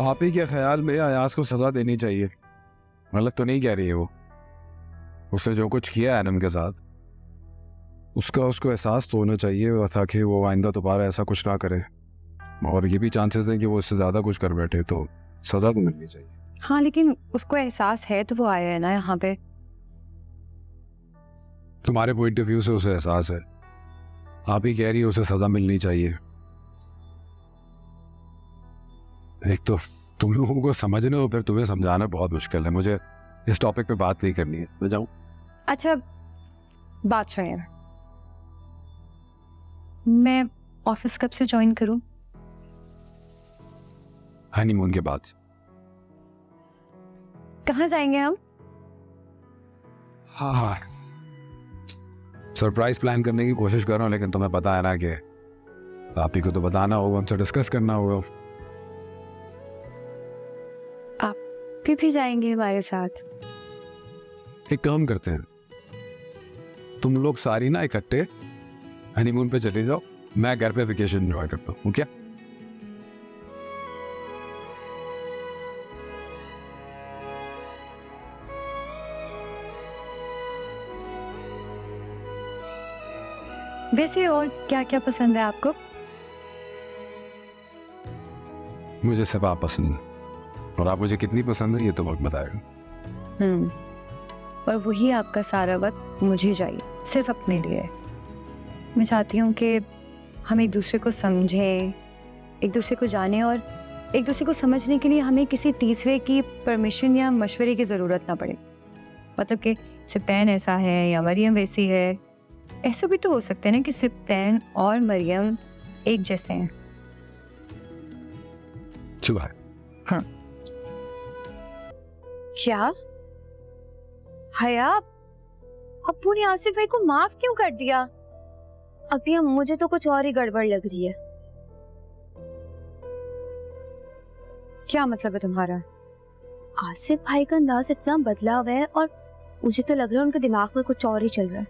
आप ही के ख्याल में अयाज को सजा देनी चाहिए? गलत तो नहीं कह रही है वो? उसने जो कुछ किया एनम के साथ, उसका उसको एहसास तो होना चाहिए ताकि वो आइंदा दोबारा ऐसा कुछ ना करे। और ये भी चांसेस हैं कि वो इससे ज़्यादा कुछ कर बैठे, तो सज़ा तो मिलनी चाहिए। हाँ, लेकिन उसको एहसास है तो वो आया है ना यहाँ पे। तुम्हारे पॉइंट ऑफ व्यू से उसे एहसास है, आप ही कह रही है उसे सज़ा मिलनी चाहिए। एक तो तुम लोगों को समझने और फिर तुम्हें समझाना बहुत मुश्किल है। मुझे इस टॉपिक पे बात नहीं करनी है, मैं जाऊँ? अच्छा, बात सुनिए, मैं ऑफिस कब से ज्वाइन करूं? हनीमून के बाद। कहाँ जाएंगे हम? हाँ, सरप्राइज प्लान करने की कोशिश कर रहा हूँ, लेकिन तुम्हें पता है ना कि आप ही को तो बताना होगा, हमसे डिस्कस करना होगा। फिर भी जाएंगे हमारे साथ? एक काम करते हैं, तुम लोग सारी ना इकट्ठे हनीमून पे चले जाओ, मैं घर पे वेकेशन एंजॉय करता हूँ। क्या? वैसे और क्या क्या पसंद है आपको? मुझे सब आप पसंद है, और आप मुझे कितनी पसंद है ये तो वक्त बताएगा। और वही आपका सारा वक्त मुझे चाहिए, सिर्फ अपने लिए। मैं चाहती हूँ कि हम एक दूसरे को समझें, एक दूसरे को जानें, और एक दूसरे को समझने के लिए हमें किसी तीसरे की परमिशन या मशवरे की ज़रूरत ना पड़े। मतलब कि सिप्तैन ऐसा है या मरियम वैसी है। ऐसा भी तो हो सकता है ना कि सिप्तैन और मरियम एक जैसे हैं। चुप है। हाँ। क्या हया, अप्पू ने आसिफ भाई को माफ क्यों कर दिया? अभी हम, मुझे तो कुछ और ही गड़बड़ लग रही है। क्या मतलब है तुम्हारा? आसिफ भाई का अंदाज इतना बदला हुआ है और मुझे तो लग रहा है उनके दिमाग में कुछ और ही चल रहा है।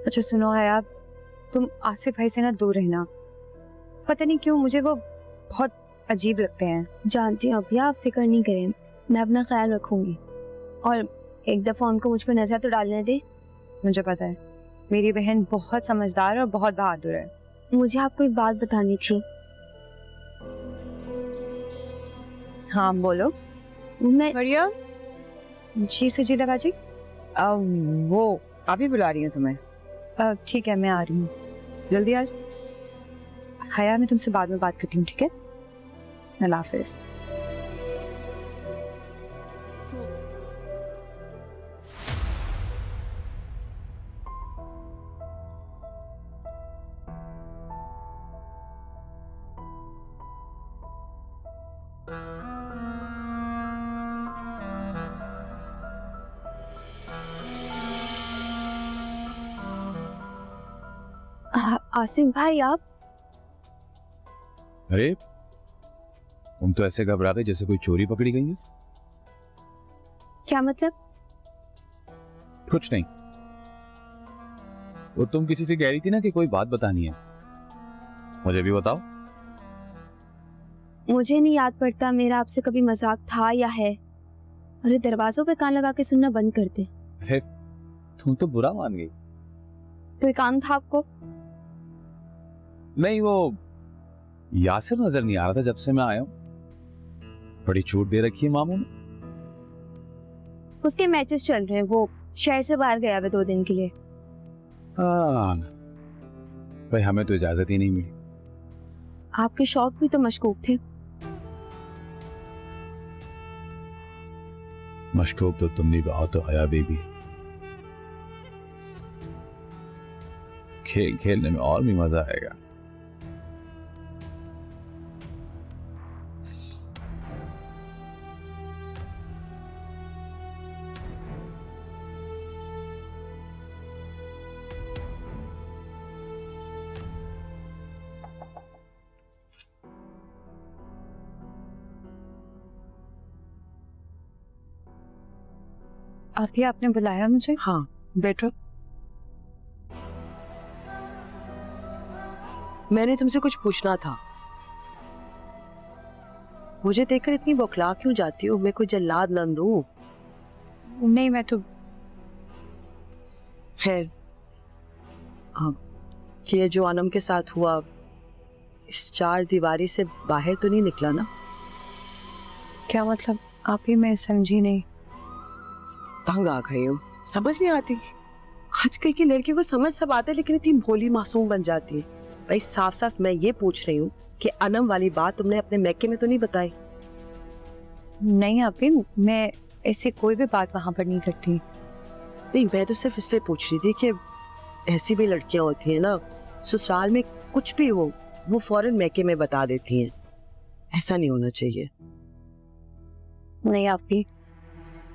अच्छा सुनो हया, तुम आसिफ भाई से ना दूर रहना। पता नहीं क्यों मुझे वो बहुत अजीब लगते हैं। जानती हूँ अभी, आप फिक्र नहीं करें, मैं अपना ख्याल रखूंगी। और एक दफा उनको मुझ पर नजर तो डालने दे। मुझे पता है मेरी बहन बहुत समझदार और बहुत बहादुर है। मुझे आपको एक बात बतानी थी। हाँ बोलो। मैं मरियम, जी सजीदा बाजी। वो अभी बुला रही हूँ तुम्हें। ठीक है, मैं आ रही हूँ। जल्दी आज। हया, मैं तुमसे बाद में बात करती हूँ, ठीक है? अल्लाह हाफिज। आसिफ भाई, आप अरे तुम तो ऐसे घबरा गए जैसे कोई चोरी पकड़ी गई है। क्या मतलब? कुछ नहीं, वो तुम किसी से कह रही थी ना कि कोई बात बतानी है, मुझे भी बताओ। मुझे नहीं याद पड़ता मेरा आपसे कभी मजाक था या है। अरे दरवाजों पे कान लगा के सुनना बंद कर दे। अरे तुम तो बुरा मान गई। कोई काम था आपको? नहीं, वो यासिर नजर नहीं आ रहा था जब से मैं आया हूँ। बड़ी छूट दे रखी है मामू ने। उसके मैचेस चल रहे हैं, वो शहर से बाहर गया है 2 दिन के लिए। हाँ भाई, हमें तो इजाजत ही नहीं मिली। आपके शौक भी तो मशकूक थे। मशकूक तो तुम नहीं, बहुत तो हया बेबी। खेल खेलने में और भी मजा आएगा। अभी आपने बुलाया मुझे? हाँ बैठो। मैंने तुमसे कुछ पूछना था। मुझे देखकर इतनी बौखला क्यों जाती हो? मैं कोई जल्लाद नंदू? नहीं, मैं तो खैर, ये जो अनम के साथ हुआ, इस चार दीवारी से बाहर तो नहीं निकला ना? क्या मतलब? आप ही मैं समझी नहीं। तंग आ गई हूँ, समझ नहीं आती। आजकल की लड़कियों को समझ सब आता है, लेकिन इतनी भोली मासूम बन जाती है। भाई साफ साफ मैं ये पूछ रही हूँ कि अनम वाली बात तुमने अपने मैके में तो नहीं बताई? नहीं आप ही, मैं ऐसी कोई भी बात वहां पर नहीं करती। नहीं, मैं तो सिर्फ इसलिए पूछ रही थी कि ऐसी भी लड़कियां होती हैं ना, ससुराल में कुछ भी हो वो फौरन मैके में बता देती हैं। ऐसा नहीं होना चाहिए। नहीं आप भी,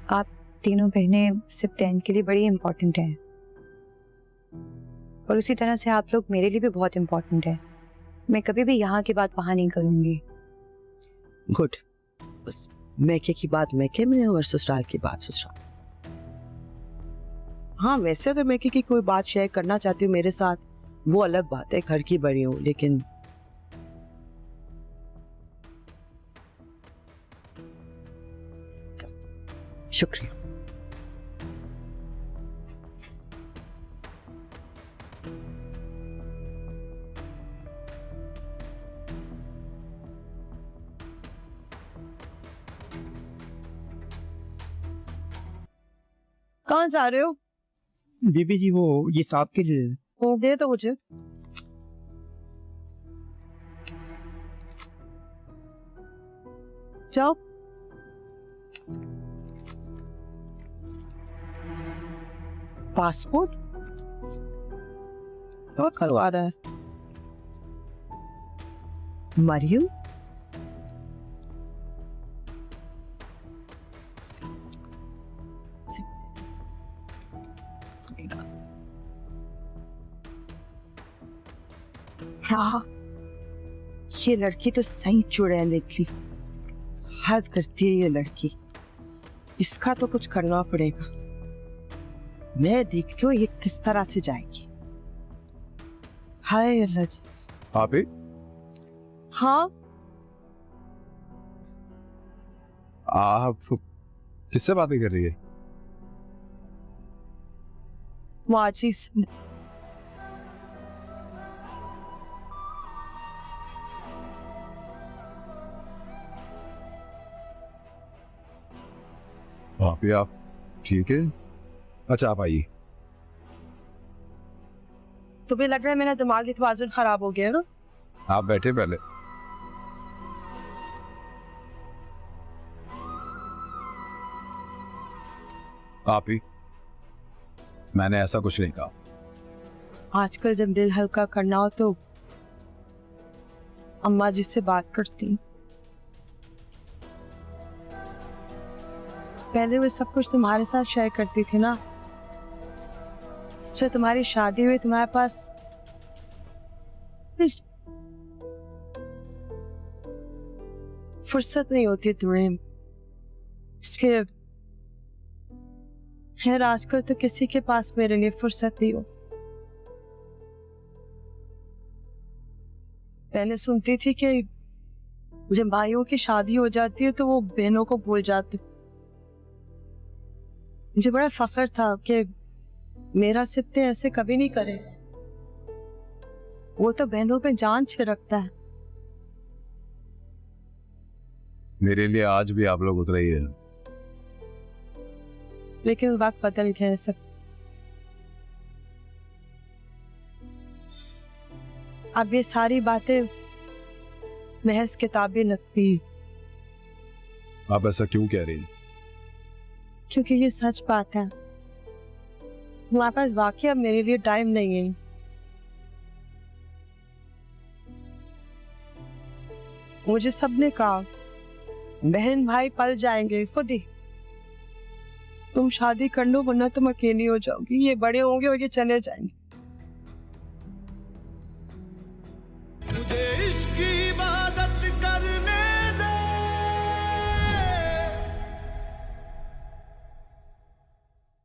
आप तीनों बहनें सिर्फ टेन के लिए बड़ी इम्पोर्टेंट हैं, और उसी तरह से आप लोग मेरे लिए भी बहुत इम्पोर्टेंट हैं। मैं कभी भी यहाँ की बात वहां नहीं करूंगी। गुड, बस मैके की बात मैके में और ससुराल की बात ससुराल। हाँ, वैसे अगर मैके की कोई बात शेयर करना चाहती हूँ मेरे साथ, वो अलग बात है, घर की बड़ी हूँ, लेकिन शुक्रिया। कहाँ जा रहे हो? बीबी जी, वो ये सांप के लिए। दे तो मुझे। जाओ। पासपोर्ट क्या करवा रहा है? मरियम, हाँ, ये लड़की तो सही चुड़ैल निकली। हद करती है ये लड़की। इसका तो कुछ करना पड़ेगा। मैं देखती हूँ ये किस तरह से जाएगी। हाय अल्लाह जी। आप ही? हाँ, आप किससे बातें कर रही है? वाजी से। आप ही? आप ठीक है? अच्छा, आप आइए। तुम्हें लग रहा है मेरा दिमागी तवाज़ुन खराब हो गया ना? आप बैठे पहले। आप ही? मैंने ऐसा कुछ नहीं कहा। आजकल जब दिल हल्का करना हो तो अम्मा जी से बात करती। पहले वो सब कुछ तुम्हारे साथ शेयर करती थी ना। जब तुम्हारी शादी हुई तुम्हारे पास फुर्सत नहीं होती तुम्हें। इसके खैर आजकल तो किसी के पास मेरे लिए फुर्सत नहीं हो। पहले सुनती थी कि जब भाइयों की शादी हो जाती है तो वो बहनों को भूल जाते। मुझे बड़ा फख्र था कि मेरा सिप्ते ऐसे कभी नहीं करे। वो तो बहनों पे जान छिड़कता है। मेरे लिए आज भी आप लोग उतरे ही हैं। लेकिन वक्त बदल गया सब। अब ये सारी बातें महज किताबें लगती हैं। आप ऐसा क्यों कह रही हैं? क्योंकि ये सच बात है। तुम्हारे पास वाकई अब मेरे लिए टाइम नहीं है। मुझे सबने कहा बहन भाई पल जाएंगे खुद ही। तुम शादी कर लो वरना तुम अकेली हो जाओगी। ये बड़े होंगे और ये चले जाएंगे। मुझे इश्क की बात